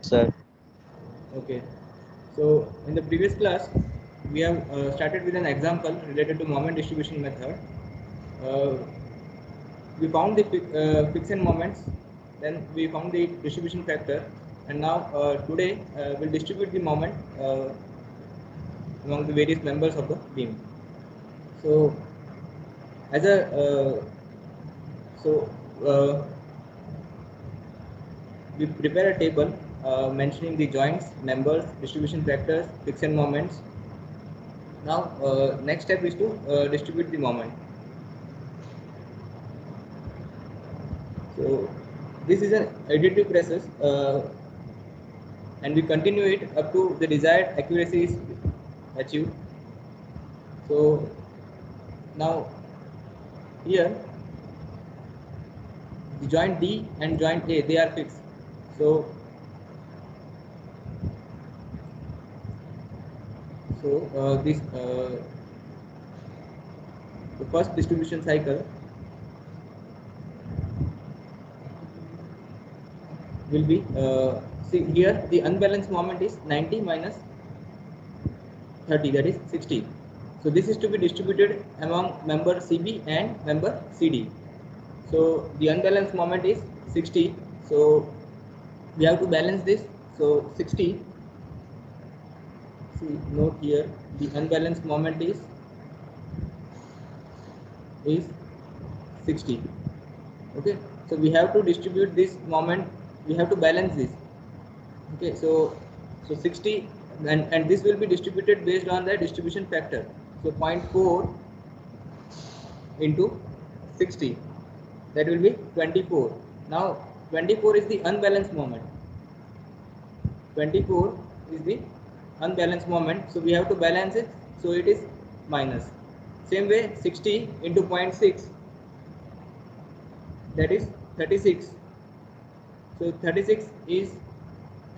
sir. Okay. So in the previous class, we have started with an example related to moment distribution method. Uh, we found the fixed moments, then we found the distribution factor, and now today we'll distribute the moment among the various members of the beam. So as a so uh, we prepare a table mentioning the joints, members, distribution factors, fixed moments. Now next step is to distribute the moment. So this is an additive process and we continue it up to the desired accuracy is achieved. So now here the joint D and joint A, they are fixed. So this the first distribution cycle will be see here the unbalanced moment is 90 minus 30, that is 60. So this is to be distributed among member CB and member CD. So the unbalanced moment is 60. So we have to balance this. So 60. See, note here the unbalanced moment is 60. Okay. So we have to distribute this moment. We have to balance this. Okay. So 60 and this will be distributed based on the distribution factor. So 0.4 into 60, that will be 24. Now 24 is the unbalanced moment. 24 is the unbalanced moment, so we have to balance it, so it is minus. Same way 60 into 0.6, that is 36. So 36 is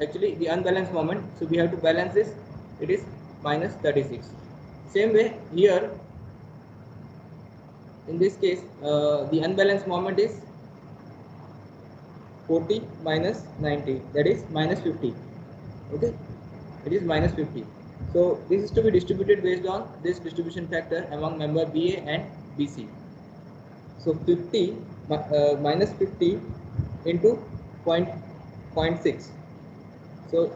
actually the unbalanced moment, so we have to balance this, it is minus 36. Same way here in this case the unbalanced moment is 40 minus 90, that is minus 50. Okay, it is minus 50. So this is to be distributed based on this distribution factor among member BA and BC. So 50 minus 50 into 0.6. So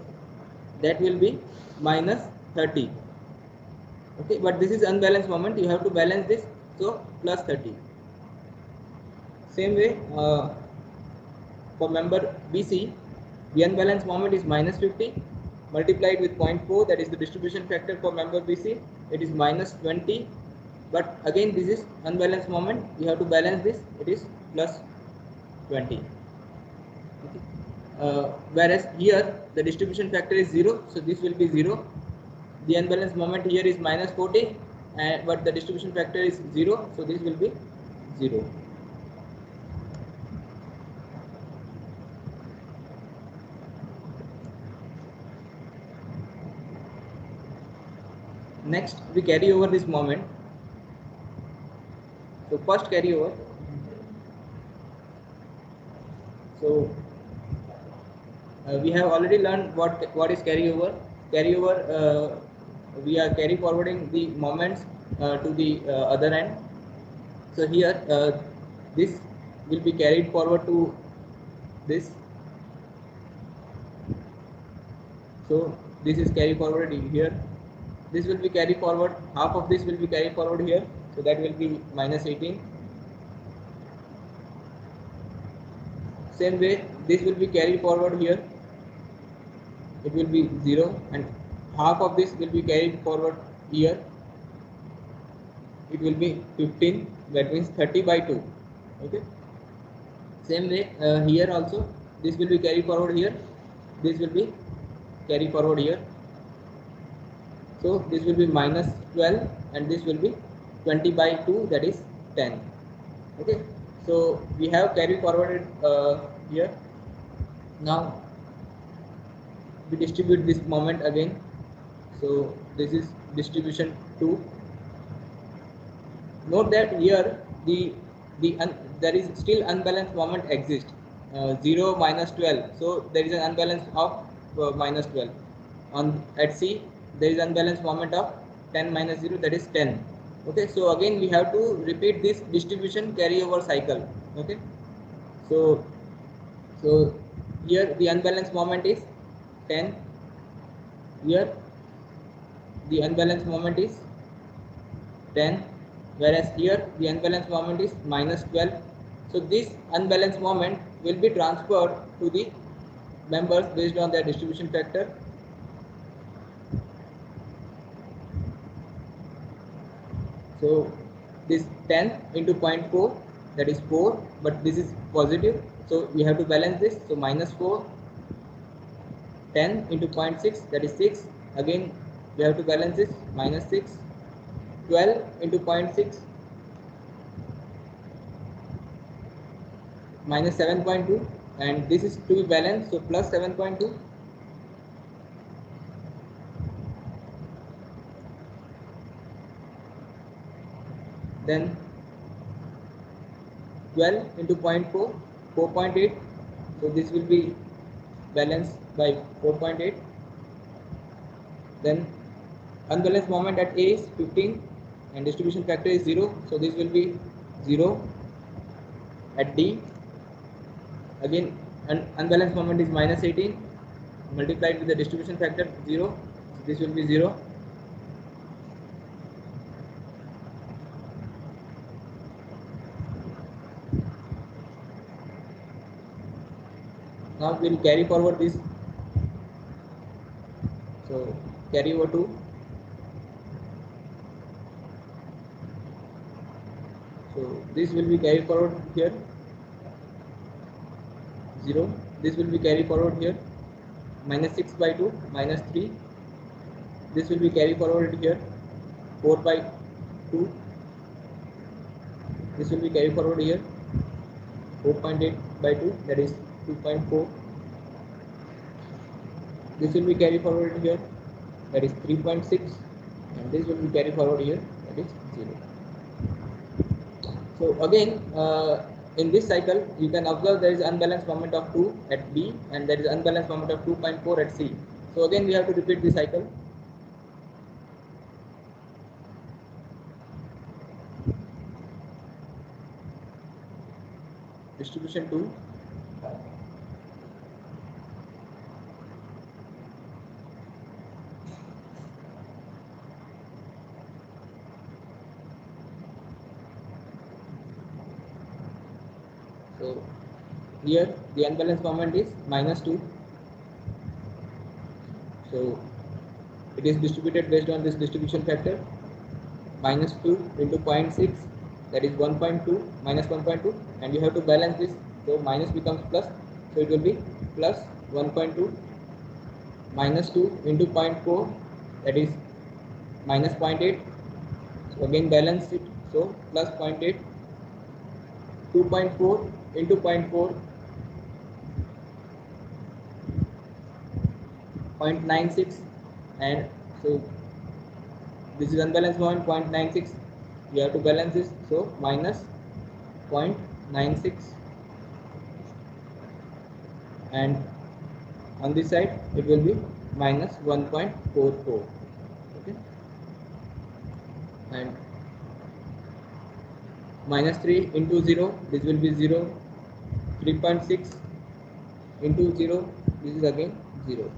that will be minus 30. Okay, but this is unbalanced moment, you have to balance this, so plus 30. Same way for member BC, the unbalanced moment is minus 50 multiplied with 0.4, that is the distribution factor for member BC, it is minus 20. But again this is unbalanced moment, you have to balance this, it is plus 20. Okay. Whereas here the distribution factor is 0, so this will be 0. The unbalanced moment here is minus 40, but the distribution factor is 0, so this will be 0. Next we carry over this moment. So first carry over. So we have already learned what is carryover. Carryover, we are carry forwarding the moments to the other end. So here this will be carried forward to this. So this is carry forward here. This will be carried forward. Half of this will be carried forward here. So that will be minus 18. Same way, this will be carried forward here. It will be 0, and half of this will be carried forward here. It will be 15. That means 30 by 2. Okay. Same way here also, this will be carried forward here. This will be carried forward here. So this will be minus 12, and this will be 20 by 2, that is 10. Okay. So we have carried forwarded here. Now we distribute this moment again. So this is distribution 2. Note that here there is still unbalanced moment exists. 0 minus 12. So there is an unbalance of minus 12. On at C there is unbalanced moment of 10 minus 0, that is 10. Okay, so again we have to repeat this distribution carryover cycle. Okay, so here the unbalanced moment is 10, here the unbalanced moment is 10, whereas here the unbalanced moment is minus 12. So this unbalanced moment will be transferred to the members based on their distribution factor. So this 10 into 0.4, that is 4, but this is positive, so we have to balance this. So minus 4, 10 into 0.6, that is 6, again we have to balance this, minus 6, 12 into 0.6, minus 7.2, and this is to be balanced, so plus 7.2. Then 12 into 0.4, 4.8, so this will be balanced by 4.8. Then unbalanced moment at A is 15 and distribution factor is 0, so this will be 0. At D, again unbalanced moment is minus 18 multiplied with the distribution factor 0, so this will be 0. Now we will carry forward this, so carry over to, so this will be carried forward here, 0, this will be carried forward here, minus 6 by 2, minus 3, this will be carried forward here, 4 by 2, this will be carried forward here, 4.8 by 2, that is 2.4, this will be carried forward here, that is 3.6, and this will be carried forward here, that is 0. So again in this cycle you can observe there is unbalanced moment of 2 at B and there is unbalanced moment of 2.4 at C. So again we have to repeat the cycle. Distribution 2, so here the unbalanced moment is minus 2, so it is distributed based on this distribution factor, minus 2 into 0.6, that is 1.2, minus 1.2, and you have to balance this, so minus becomes plus, so it will be plus 1.2, minus 2 into 0.4, that is minus 0.8, so again balance it, so plus 0.8, 2.4 into 0.4, 0.96, and so this is unbalanced moment 0.96, we have to balance this, so minus 0.96, and on this side it will be minus 1.44. Okay, and minus 3 into 0, this will be 0, 3.6 into 0, this is again 0.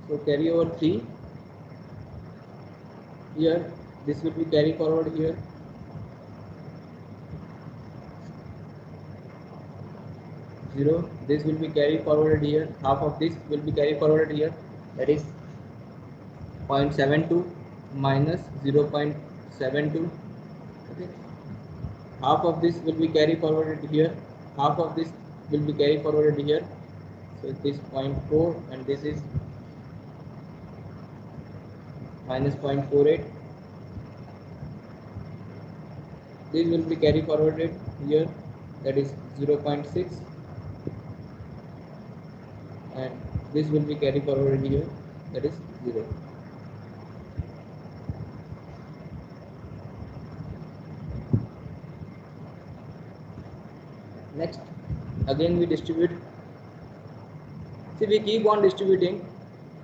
So carry over 3, here this will be carry forward here, 0, this will be carried forward here, half of this will be carried forward here, that is 0.72 minus 0.72. Okay, half of this will be carry forwarded here, half of this will be carry forwarded here. So this 0.4 and this is minus 0.48. This will be carry forwarded here, that is 0.6, and this will be carry forwarded here, that is 0. Next, again we distribute. See, we keep on distributing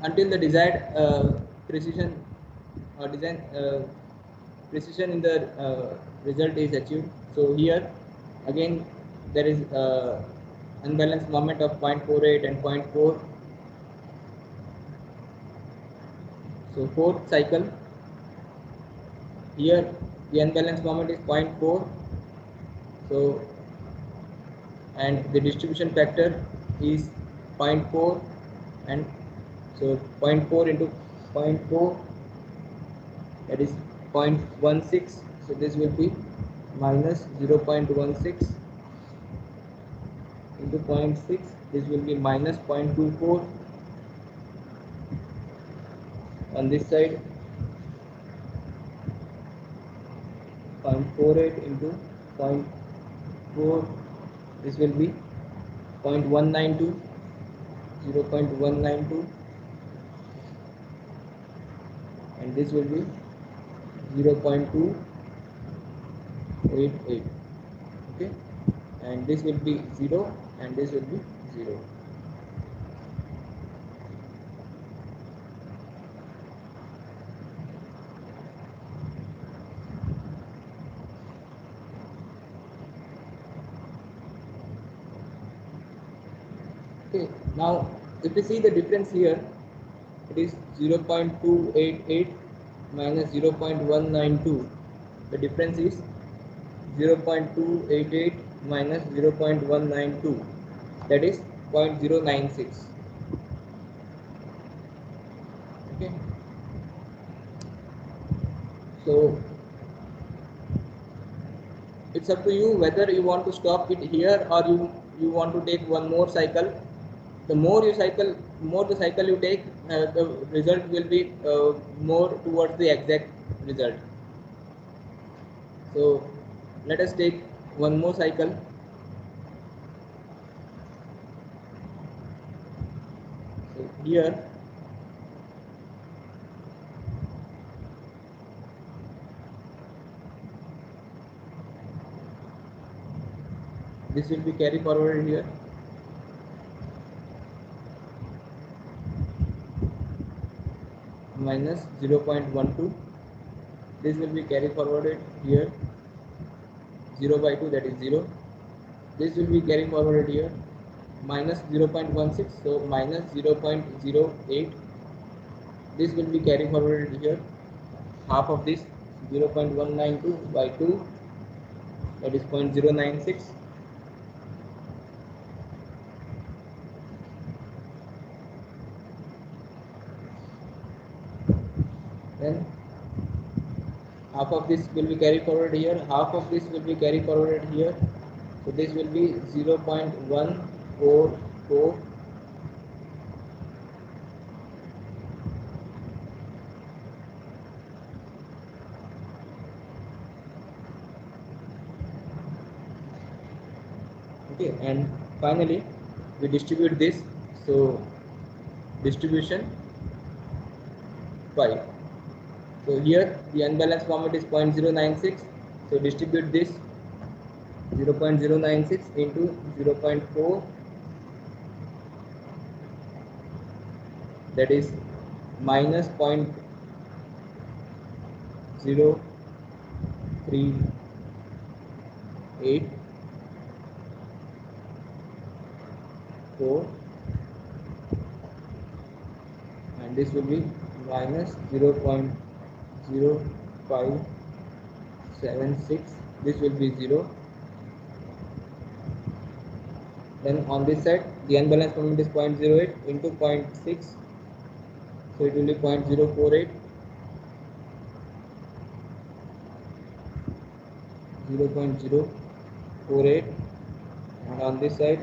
until the desired precision or design precision in the result is achieved. So here again there is unbalanced moment of 0.48 and 0.4. So fourth cycle, here the unbalanced moment is 0.4. So and the distribution factor is 0.4, and so 0.4 into 0.4, that is 0.16. So this will be minus 0.16 into 0.6. This will be minus 0.24 on this side. 0.48 into 0.4. This will be 0.192. 0.192, and this will be 0.288. Okay, and this will be 0 and this will be 0. Okay, now if you see the difference here, it is 0.288 minus 0.192. The difference is 0.288 minus 0.192, that is 0.096. Okay, so it's up to you whether you want to stop it here or you want to take one more cycle. The more you cycle, more the cycle you take, the result will be more towards the exact result. So let us take one more cycle. So here this will be carry forward here. Minus 0.12. This will be carry forwarded here. 0 by 2, that is 0. This will be carry forwarded here. Minus 0.16, so minus 0.08. This will be carry forwarded here. Half of this 0.192 by 2, that is 0.096. Then half of this will be carried forward here, half of this will be carried forward here. So this will be 0.144. Okay, and finally we distribute this. So distribution 5. So here the unbalanced moment is 0.096. So distribute this 0.096 into 0.4, that is minus 0.038, and this will be minus 0.0576. This will be 0. Then on this side the unbalanced moment is 0.08 into 0.6, so it will be 0.048. 0.048, and on this side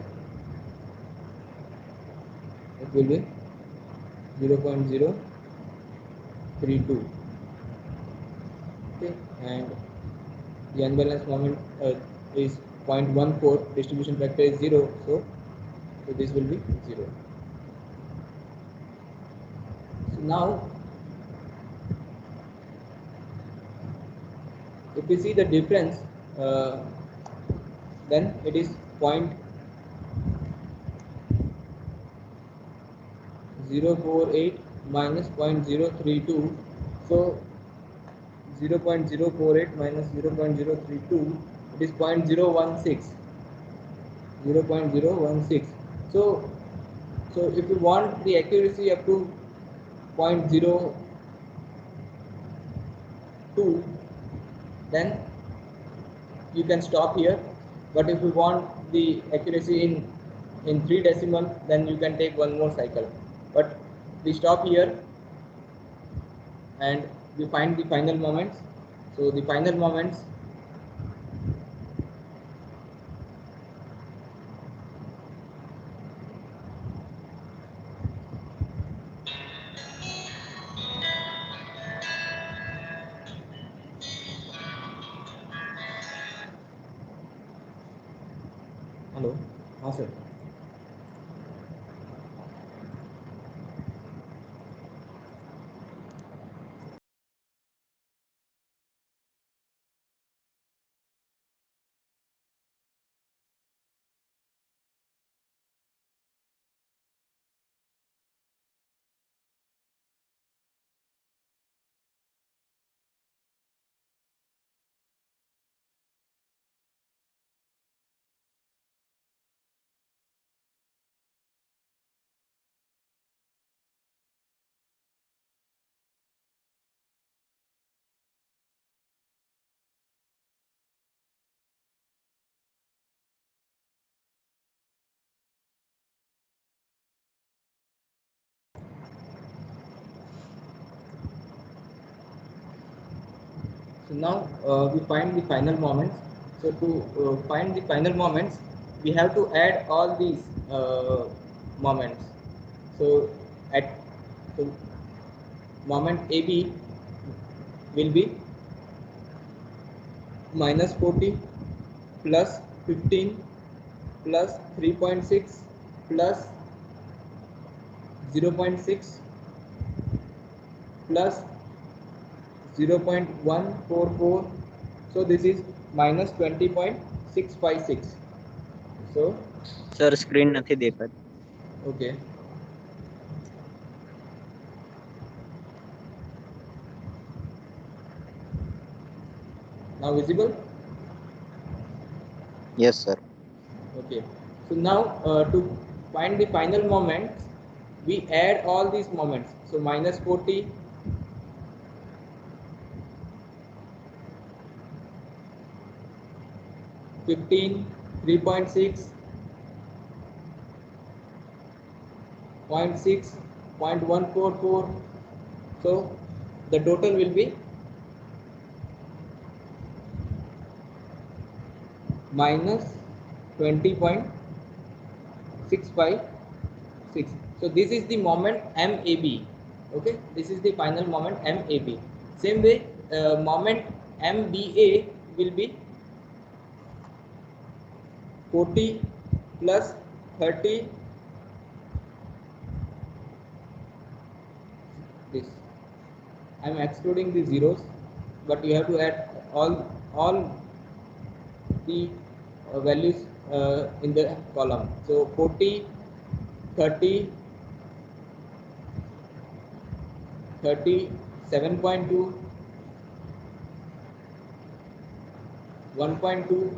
it will be 0.032. Okay, and the unbalanced moment is 0.14, distribution factor is 0, so this will be 0. So now if we see the difference, then it is 0.048 minus 0.032. So 0.048 minus 0.032, it is 0.016. 0.016. So if you want the accuracy up to 0.02, then you can stop here. But if you want the accuracy in 3 decimal, then you can take one more cycle. But we stop here and we find the final moments. So the final moments, hello, sir. So now we find the final moments. So to find the final moments, we have to add all these moments. So at so moment AB will be minus 40 plus 15 plus 3.6 plus 0.6 plus 0.144. So this is minus 20.656. So sir screen નથી દેખાતી. okay, now visible. Yes sir. Okay, so now to find the final moments, we add all these moments. So minus 40, 15, 3.6, 0.6, 0.144. So the total will be minus 20.656. So this is the moment MAB. Okay, this is the final moment MAB. Same way, moment MBA will be 40 plus 30. This I am excluding the zeros, but you have to add all the values in the column. So 40, 30, 37.2, 1.2,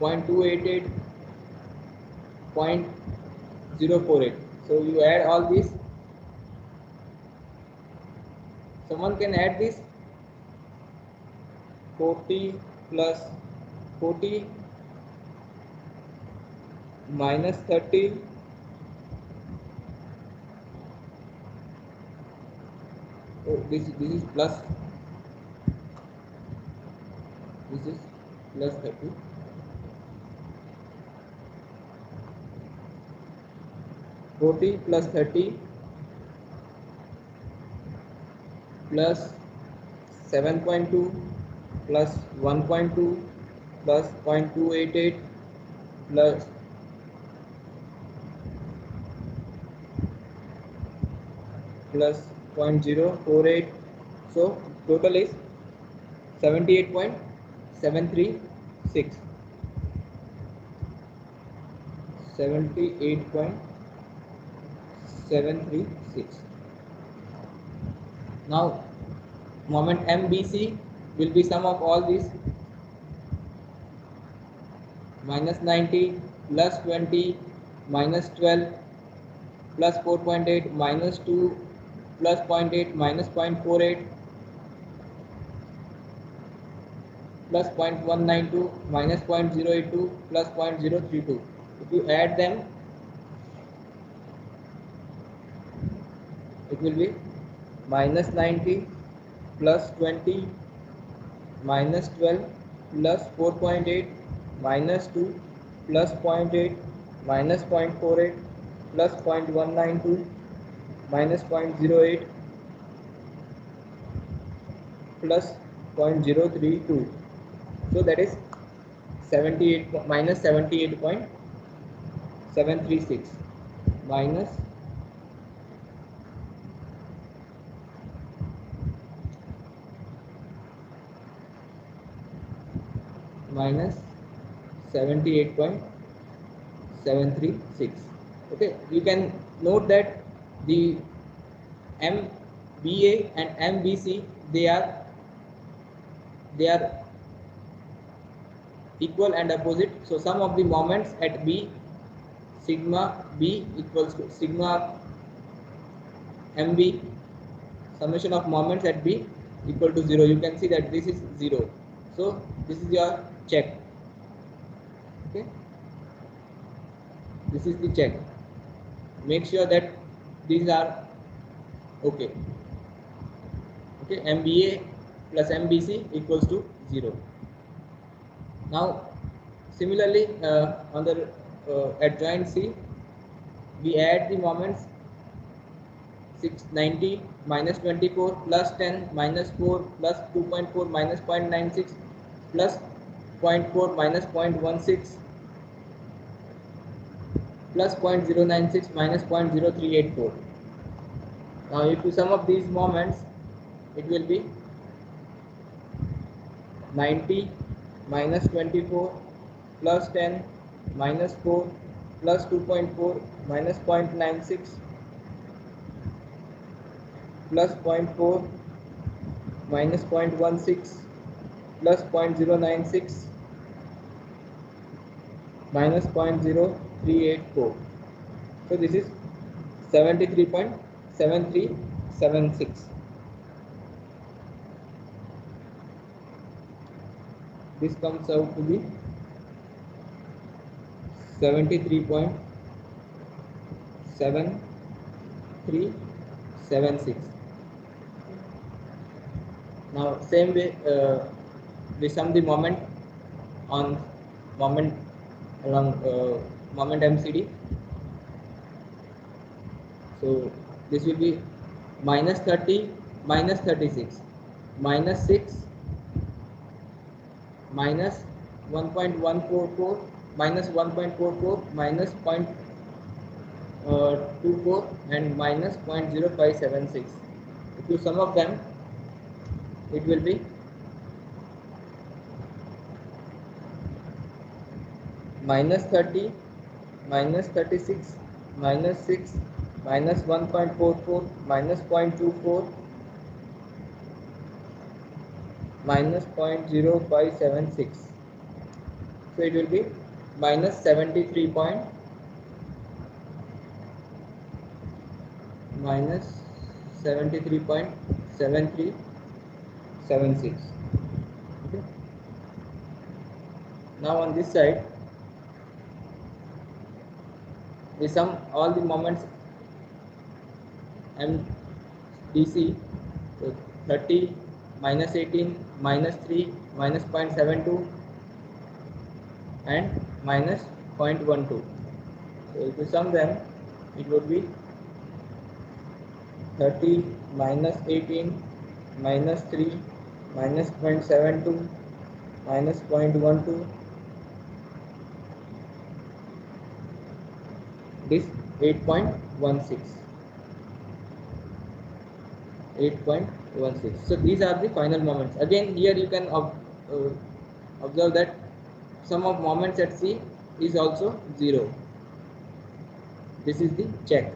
0.288, 0.048. So you add all these. Someone can add this 40 plus 40 minus 30 this is plus, this is plus 30 40 plus 30 plus 7.2 plus 1.2 plus 0.288 plus plus 0.048. So total is 78.736. 78.736. Now moment MBC will be sum of all these: minus 90 plus 20 minus 12 plus 4.8 minus 2 plus 0.8 minus 0.48 plus 0.192 minus 0.082 plus 0.032. If you add them, it will be minus 90 plus 20 minus 12 plus 4.8 minus 2 plus 0.8 minus 0.48 plus 0.192 minus 0.08 plus 0.032. So that is 78 minus 78.736 minus minus 78.736. Okay, you can note that the MBA and MBC they are equal and opposite. So sum of the moments at B, sigma B equals to sigma MB, summation of moments at B equal to 0. You can see that this is 0. So this is your check. Okay, this is the check. Make sure that these are okay. Okay, MBA plus MBC equals to 0. Now similarly on the adjoint C, we add the moments 690 minus 24 plus 10 minus 4 plus 2.4 minus 0.96 plus 0.4 minus 0.16 plus 0.096 minus 0.0384. Now if you sum up these moments, it will be 90 minus 24 plus 10 minus 4 plus 2.4 minus 0.96 plus 0.4 minus 0.16 plus 0.096 minus 0.0384. So this is 73.7376. This comes out to be 73.7376. Now same way we sum the moment on moment along moment MCD. So this will be minus 30 minus 36 minus 6 minus 1.144 minus 1.44 minus 0.24 and minus 0.0576. If you sum of them, it will be minus 30 minus 36 minus 6 minus 1.44 minus 0.24 minus 0.0576. So it will be minus 73 point minus 73.7376. Okay. Now on this side, we sum all the moments MDC. So 30 minus 18 minus 3 minus 0.72 and minus 0.12. So if you sum them, it would be 30 minus 18 minus 3 minus 0.72 minus 0.12. This 8.16. 8.16. So these are the final moments. Again, here you can observe that sum of moments at C is also 0. This is the check.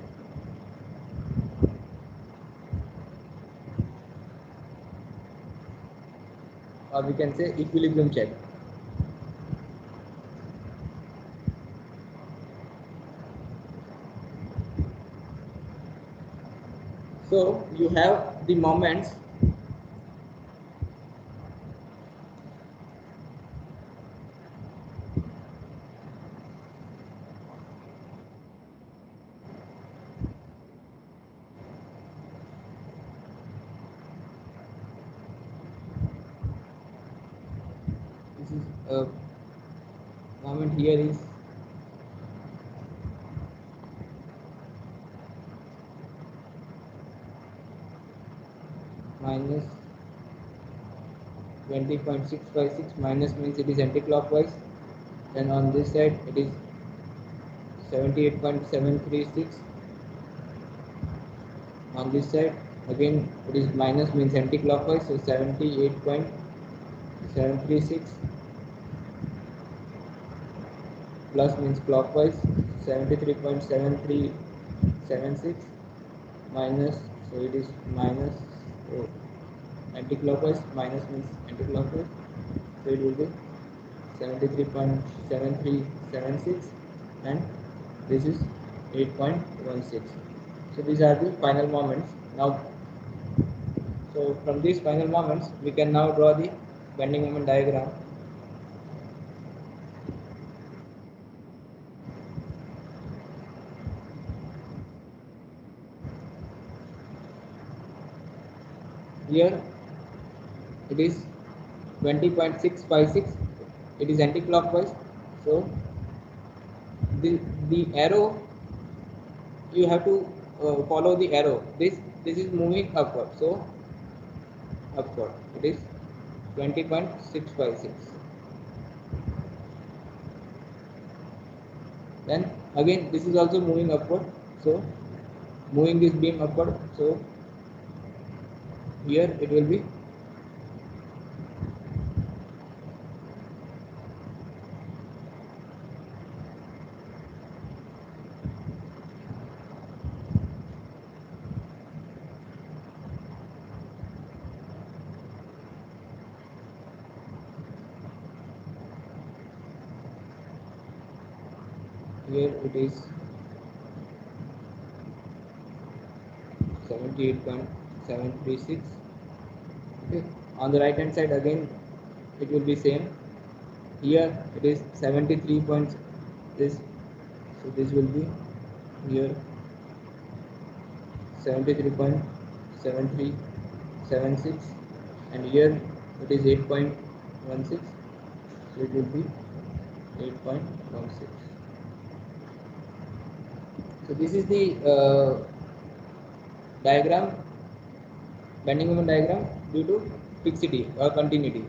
Or we can say equilibrium check. So you have the moments this is moment here is minus 20.656, minus means it is anti-clockwise, then on this side it is 78.736, on this side again it is minus means anti-clockwise, so 78.736, plus means clockwise 73.7376, minus, so it is minus, oh, anti-clockwise, minus means anti-clockwise, so it will be 73.7376, and this is 8.16. So these are the final moments. Now, so from these final moments we can now draw the bending moment diagram. Here it is 20.656, it is anti-clockwise, so the arrow, you have to follow the arrow. This is moving upward, so upward it is 20.656. Then again this is also moving upward, so moving this beam upward, so here it will be here it is 78.736. Okay. On the right hand side again it will be same. Here it is 73 points, this, so this will be here 73.7376, and here it is 8.16, so it will be 8.16. So this is the diagram, bending moment diagram due to fixity or continuity.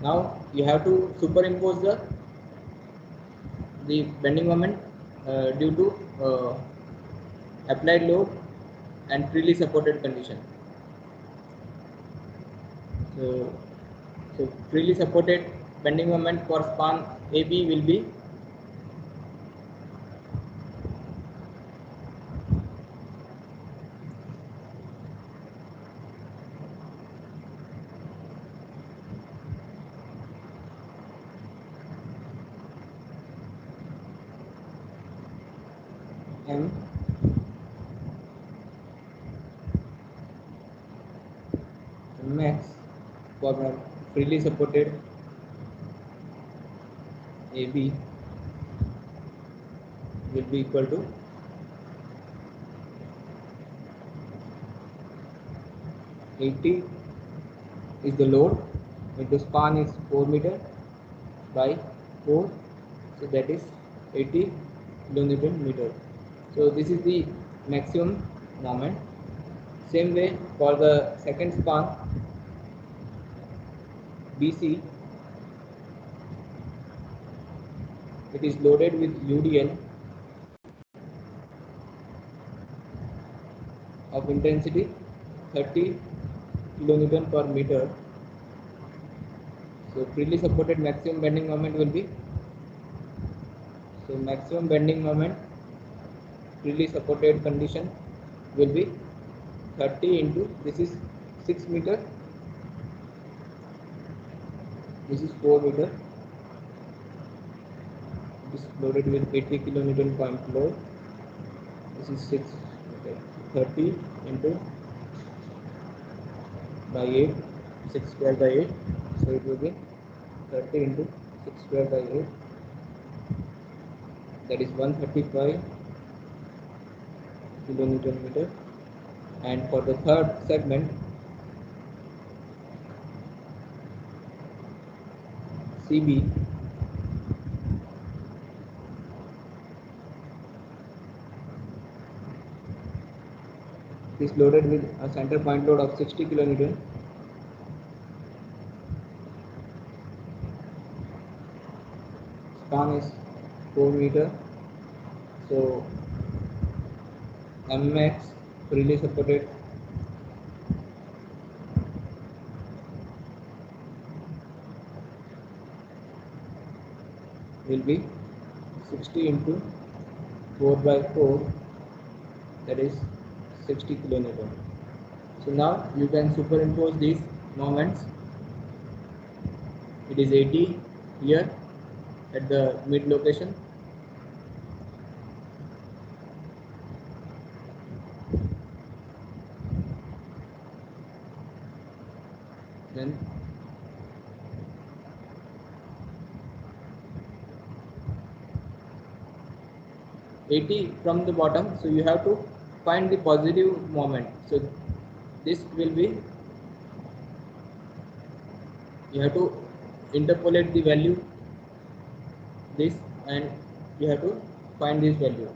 Now you have to superimpose the bending moment due to applied load and freely supported condition. So freely supported bending moment for span AB will be M max for freely supported AB will be equal to 80 is the load into span is 4 meter by 4, so that is 80 kilonewton meter. So this is the maximum moment. Same way for the second span BC, it is loaded with UDL of intensity 30 kilonewton per meter. So freely supported maximum bending moment will be, so maximum bending moment freely supported condition will be 30 into, this is 6 meter, this is 4 meter, it is loaded with 80 kilonewton point load, this is 6, okay, 30 into by 8, 6 square by 8, so it will be 30 into 6 square by 8, that is 135 kilonewton meter. And for the third segment CB, it is loaded with a center point load of 60 kilonewton. Span is 4 meter, so Mmax freely supported will be 60 into 4 by 4, that is 60 kilonewton. So now you can superimpose these moments. It is 80 here at the mid location, then $80 from the bottom, so you have to find the positive moment. So this will be, you have to interpolate the value this, and you have to find this value.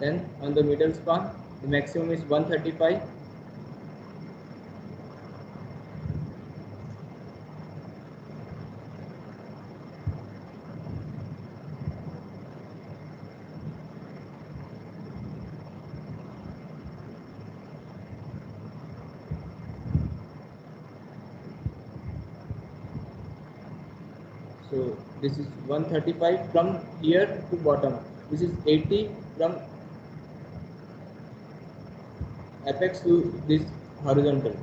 Then on the middle span, the maximum is 135. So this is 135 from here to bottom. This is 80 from apex to this horizontal.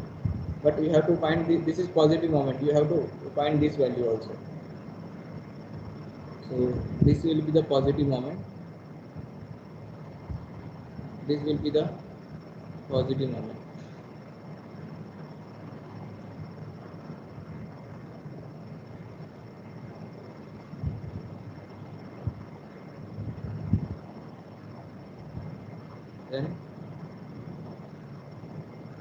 But you have to find this is positive moment. You have to find this value also. So this will be the positive moment. This will be the positive moment. Then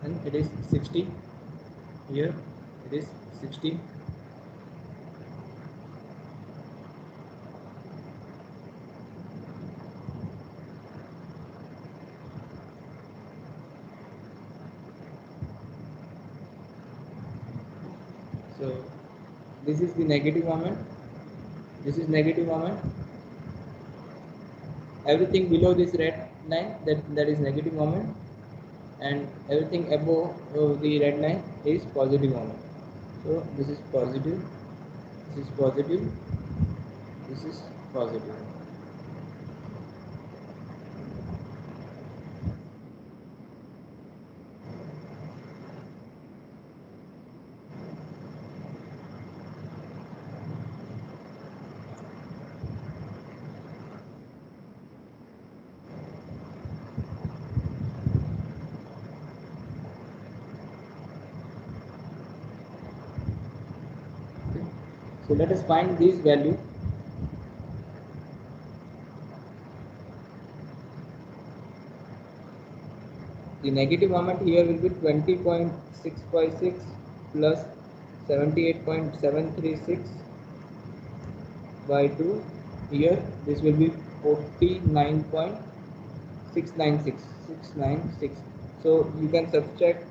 and it is 60 here, it is 60. So this is the negative moment, this is negative moment. Everything below this red line, that is negative moment, and everything above the red line is positive moment. So this is positive, this is positive, this is positive. So let us find these value. The negative moment here will be 20.656 plus 78.736 by 2. Here this will be 49.696. So you can subtract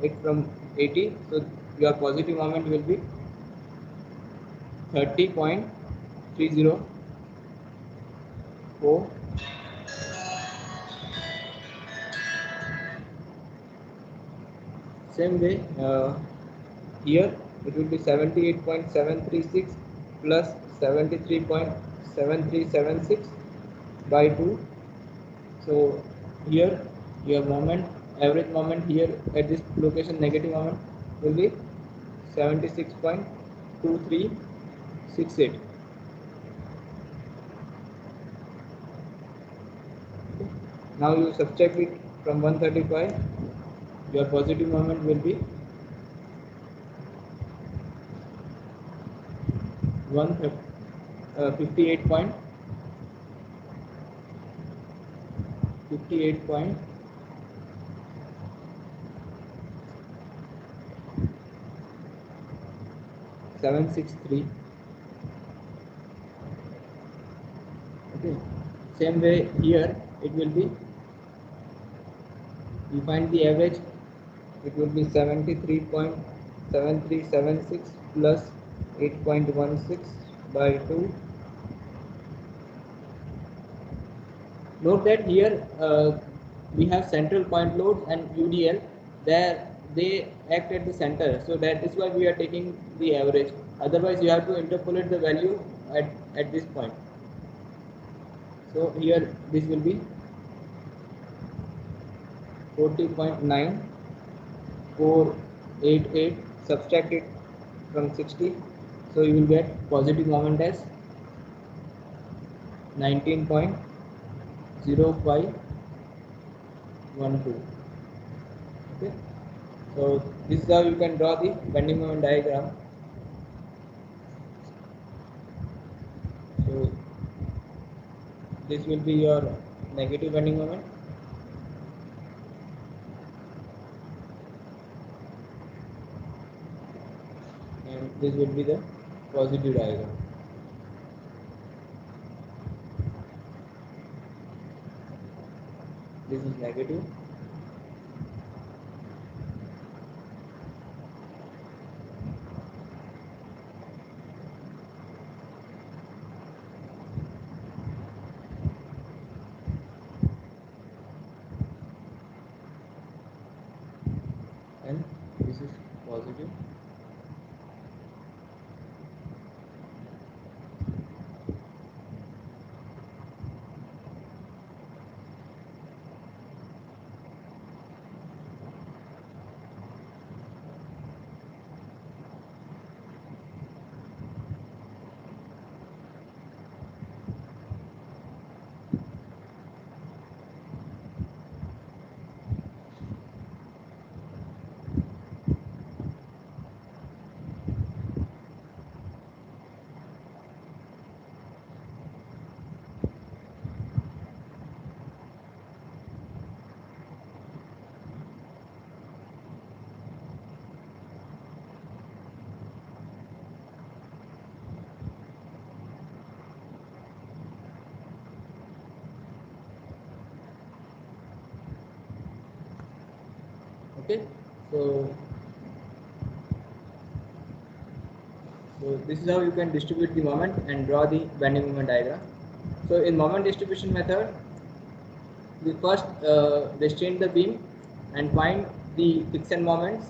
it from 80. So your positive moment will be 30.304. Same way, here it will be 78.736 plus 73.7376 by 2. So here your moment, average moment here at this location, negative moment will be 76.2368. Now you subtract it from 135. Your positive moment will be 58.763. Okay. Same way here it will be. You find the average. It will be 73.7376 plus 8.16 by 2. Note that here we have central point loads and UDL. There they act at the center, so that is why we are taking the average. Otherwise, you have to interpolate the value at this point. So here this will be 40.9488. Subtract it from 60, so you will get positive moment as 19.0512. Okay, so this is how you can draw the bending moment diagram. So this will be your negative bending moment, and this will be the positive diagram. This is negative. And this is positive. Okay, so this is how you can distribute the moment and draw the bending moment diagram. So in moment distribution method, we first destinate the beam and find the friction moments,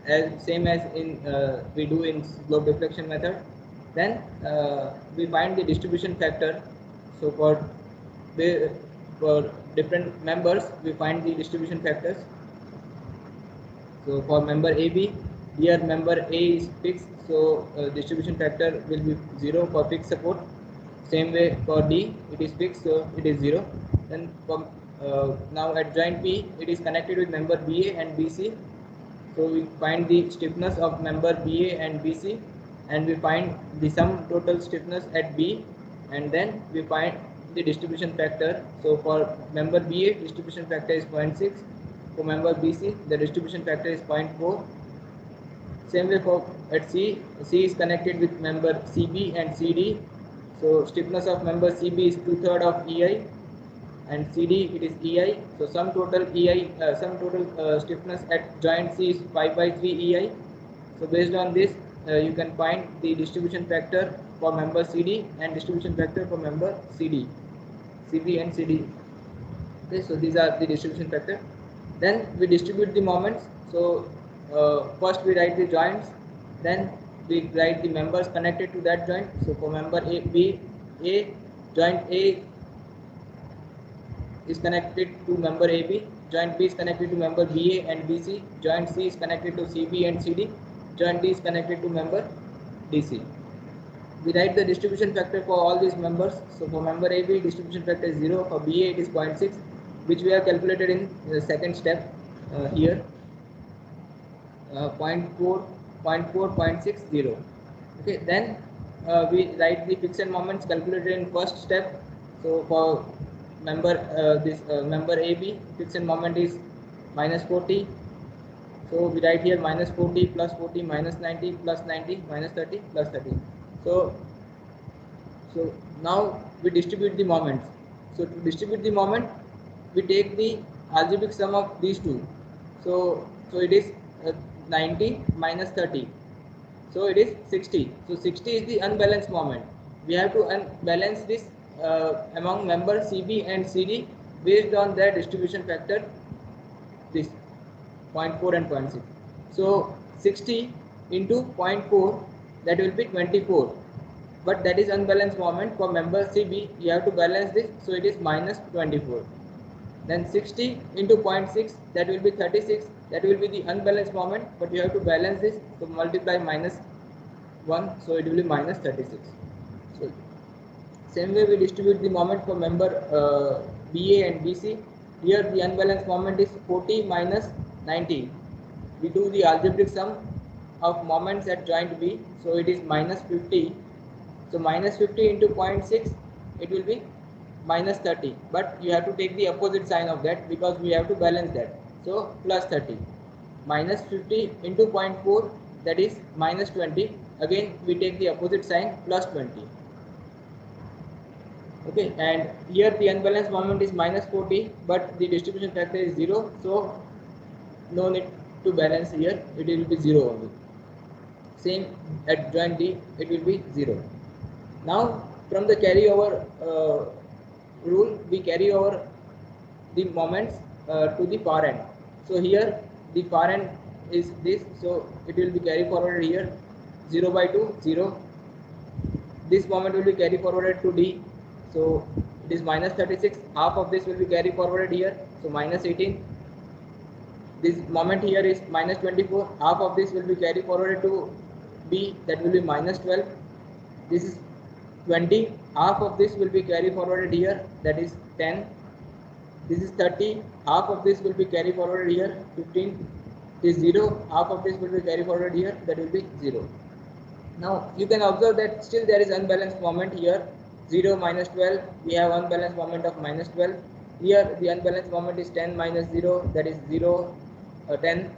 as same as in we do in slope deflection method. Then we find the distribution factor. So for different members, we find the distribution factors. So for member AB, here member A is fixed, so distribution factor will be 0 for fixed support. Same way for D, it is fixed, so it is 0. Then from now at joint P, it is connected with member BA and BC. So we find the stiffness of member BA and BC. and we find the sum total stiffness at B, and then we find the distribution factor. So for member BA, distribution factor is 0.6. For member BC, the distribution factor is 0.4. Same way for at C, C is connected with member CB and CD. So stiffness of member CB is 2/3 of EI, and CD it is EI. So sum total stiffness at joint C is 5/3 EI. So based on this, you can find the distribution factor for member CD and distribution factor for member CD, CB and CD. Okay, so these are the distribution factor. Then we distribute the moments. So first we write the joints, then we write the members connected to that joint. So for member A, joint A is connected to member AB, joint B is connected to member BA and BC, joint C is connected to CB and CD, joint D is connected to member DC. We write the distribution factor for all these members. So for member AB, distribution factor is 0, for BA it is 0.6, which we have calculated in the second step here. 0.4, 0.60. Okay, then we write the friction moments calculated in first step. So for member member AB, friction moment is -40. So we write here -40 plus 40 minus 90 plus 90 minus 30 plus 30. So now we distribute the moments. So to distribute the moment, we take the algebraic sum of these two. So it is 90 minus 30. So it is 60. So 60 is the unbalanced moment. We have to unbalance this among members CB and CD based on their distribution factor, this 0.4 and 0.6. So 60 into 0.4, that will be 24. But that is unbalanced moment. For member CB, you have to balance this, so it is minus 24. Then 60 into 0.6, that will be 36. That will be the unbalanced moment, but you have to balance this, so multiply minus 1, so it will be minus 36. So same way we distribute the moment for member BA and BC. Here the unbalanced moment is 40 minus 90. We do the algebraic sum of moments at joint B, so it is minus 50. So minus 50 into 0.6, it will be minus 30, but you have to take the opposite sign of that because we have to balance that. So plus 30. Minus 50 into 0.4, that is minus 20. Again we take the opposite sign, plus 20. Okay, and here the unbalanced moment is minus 40, but the distribution factor is 0, so no need to balance here, it will be 0 only. Same at joint D, it will be 0. Now from the carryover rule, we carry over the moments to the far end. So here the far end is this, so it will be carried forward here, 0/2, 0. This moment will be carried forwarded to D, so it is minus 36. Half of this will be carried forwarded here, so minus 18. This moment here is minus 24. Half of this will be carried forwarded to B, that will be minus 12. This is 20. Half of this will be carried forwarded here, that is 10. This is 30. Half of this will be carried forwarded here, 15. This is 0. Half of this will be carried forwarded here, that will be 0. Now you can observe that still there is unbalanced moment here. 0 minus 12, we have unbalanced moment of minus 12. Here the unbalanced moment is 10 minus 0, that is 0, 10.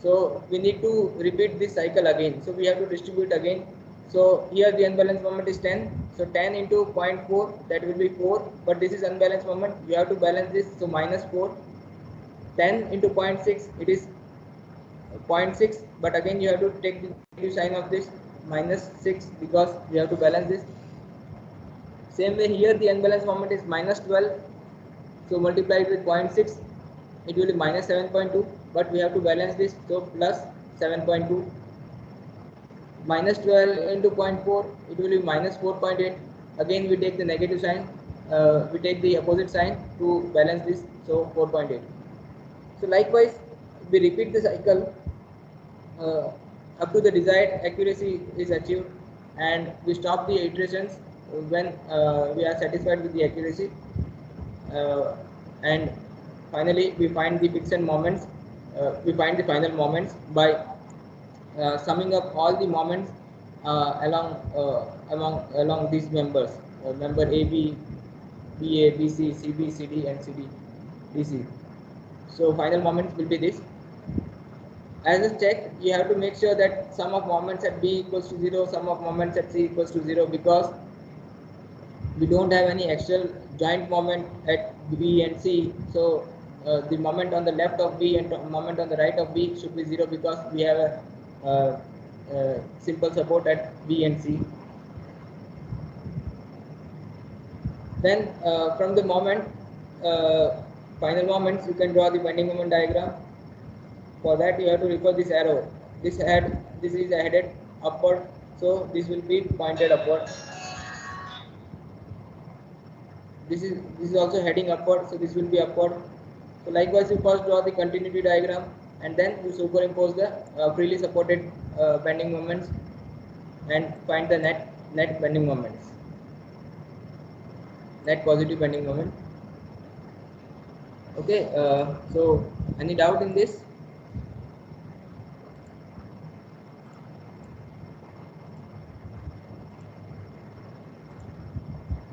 So we need to repeat this cycle again. So we have to distribute again. So here the unbalanced moment is 10. So 10 into 0.4, that will be 4. But this is unbalanced moment. You have to balance this. So minus 4. 10 into 0.6, it is 0.6. But again you have to take the negative sign of this, minus 6, because we have to balance this. Same way here the unbalanced moment is minus 12. So multiply it with 0.6, it will be minus 7.2. But we have to balance this, so plus 7.2. Minus 12 into 0.4, it will be minus 4.8. Again we take the negative sign, we take the opposite sign to balance this, so 4.8. So likewise we repeat the cycle up to the desired accuracy is achieved, and we stop the iterations when we are satisfied with the accuracy, and finally we find the friction moments. We find the final moments by summing up all the moments along these members, member AB, BA, BC, CB, CD, and CD, DC. So final moments will be this. As a check, you have to make sure that sum of moments at B equals to 0, sum of moments at C equals to 0, because we don't have any actual joint moment at B and C. So the moment on the left of B and moment on the right of B should be 0, because we have a simple support at B and C. Then from the moment, final moments, you can draw the bending moment diagram. For that, you have to refer this arrow. This is headed upward, so this will be pointed upward. This is also heading upward, so this will be upward. So likewise, you first draw the continuity diagram, and then you superimpose the freely supported bending moments and find the net bending moments, net positive bending moment. Okay, so any doubt in this?